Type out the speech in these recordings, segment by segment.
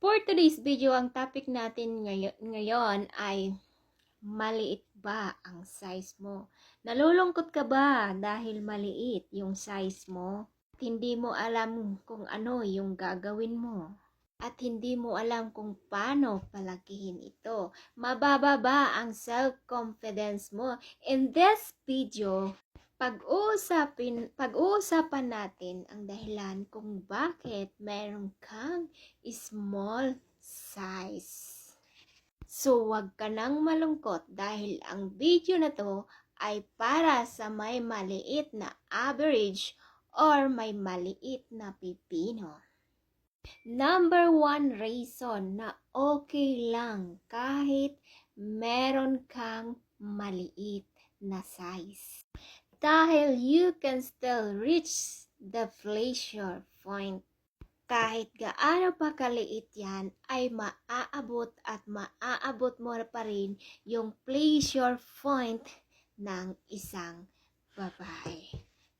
For today's video, ang topic natin ngayon ay maliit ba ang size mo? Nalulungkot ka ba dahil maliit yung size mo? At hindi mo alam kung ano yung gagawin mo? At hindi mo alam kung paano palakihin ito? Mababa ba ang self-confidence mo? In this video, pag-uusapan natin ang dahilan kung bakit meron kang small size. So, wag ka nang malungkot dahil ang video na to ay para sa may maliit na average or may maliit na pipino. Number 1 reason na okay lang kahit meron kang maliit na size. Dahil you can still reach the pleasure point. Kahit gaano pa kaliit yan, ay maaabot at maaabot mo pa rin yung pleasure point ng isang babae.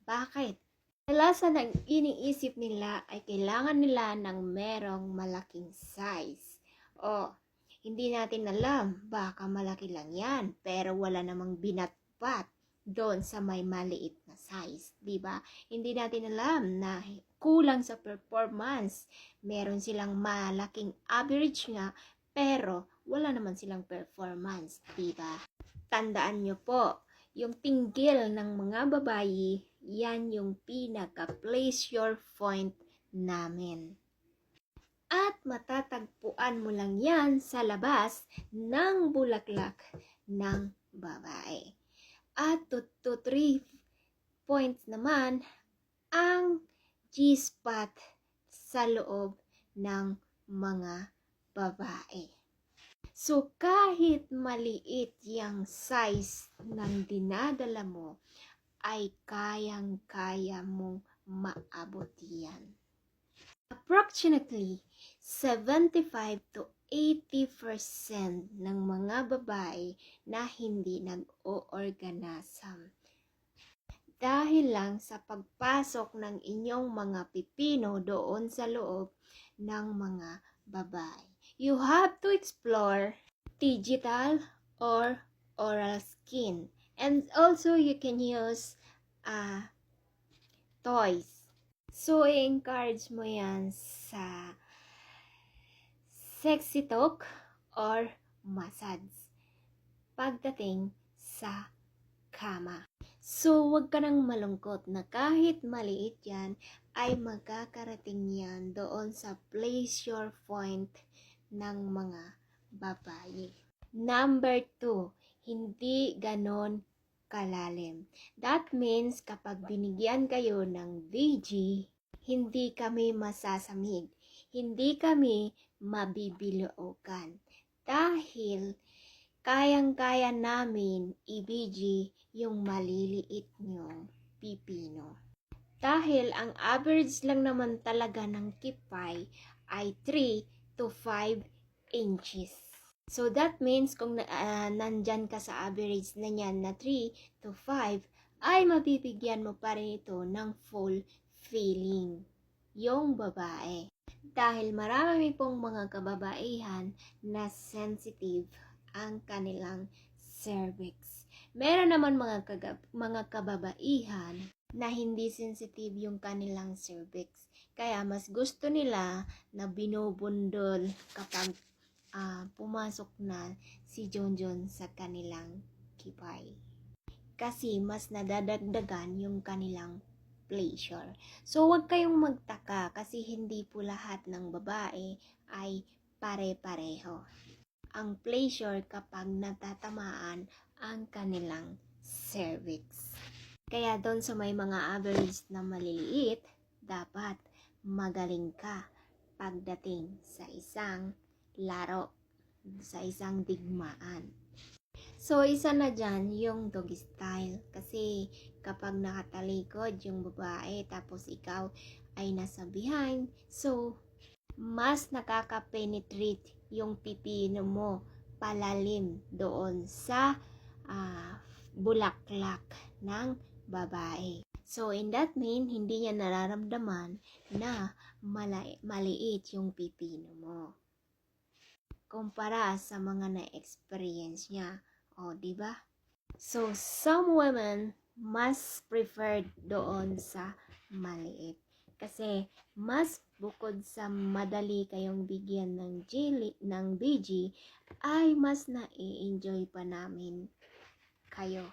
Bakit? Kadalasan ang iniisip nila ay kailangan nila ng merong malaking size. O, hindi natin alam, baka malaki lang yan, pero wala namang binatbat doon sa may maliit na size, di ba? Hindi natin alam na kulang sa performance. Meron silang malaking average nga, pero wala naman silang performance, di ba? Tandaan nyo po, yung tinggil ng mga babae, yan yung pinaka-pleasure point namin. At matatagpuan mo lang yan sa labas ng bulaklak ng babae. At 2 to 3 points naman ang G-spot sa loob ng mga babae. So, kahit maliit yung size ng dinadala mo, ay kayang-kaya mong maabot yan. Approximately 75 to 80% ng mga babae na hindi nag-o-orgasm dahil lang sa pagpasok ng inyong mga pipino doon sa loob ng mga babae. You have to explore digital or oral skin. And also you can use toys. So, i-encourage mo yan sa sexy talk or massage pagdating sa kama. So, wag ka nang malungkot na kahit maliit yan, ay magkakarating yan doon sa pleasure point ng mga babae. Number 2, hindi ganon kalalim. That means kapag binigyan kayo ng VG, hindi kami masasamig. Hindi kami mabibiloogan. Dahil kayang-kaya namin i-VG yung maliliit nyong pipino. Dahil ang average lang naman talaga ng kipay ay 3 to 5 inches. So that means kung nandyan ka sa average na yan na 3 to 5, ay mabibigyan mo pa rin ito ng full feeling yung babae. Dahil marami pong mga kababaihan na sensitive ang kanilang cervix. Meron naman mga kababaihan na hindi sensitive yung kanilang cervix. Kaya mas gusto nila na binubundol kapag pumasok na si Jonjon sa kanilang kipay. Kasi mas nadadagdagan yung kanilang pleasure. So, huwag kayong magtaka kasi hindi po lahat ng babae ay pare-pareho ang pleasure kapag natatamaan ang kanilang cervix. Kaya doon sa may mga average na maliliit, dapat magaling ka pagdating sa isang laro, sa isang digmaan. So, isa na dyan yung doggy style. Kasi kapag nakatalikod yung babae tapos ikaw ay nasa behind, so mas nakaka-penetrate yung pipino mo palalim doon sa bulaklak ng babae. So, in that mean, hindi niya nararamdaman na maliit yung pipino mo. kumpara sa mga na-experience niya. O, di ba? So, some women mas preferred doon sa maliit. Kasi, mas bukod sa madali kayong bigyan ng BG, ay mas na-enjoy pa namin kayo.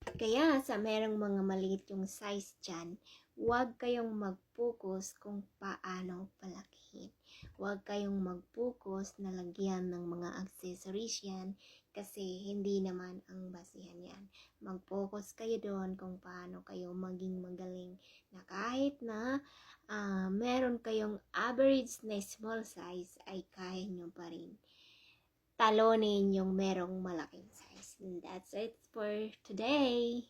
Kaya sa merong mga maliit yung size dyan, huwag kayong mag-focus kung paano palakihin. Huwag kayong mag-focus na lagyan ng mga accessories yan kasi hindi naman ang basihan yan. Mag-focus kayo doon kung paano kayo maging magaling na kahit na meron kayong average na small size ay kaya nyo pa rin talonin yung merong malaking size. And that's it for today.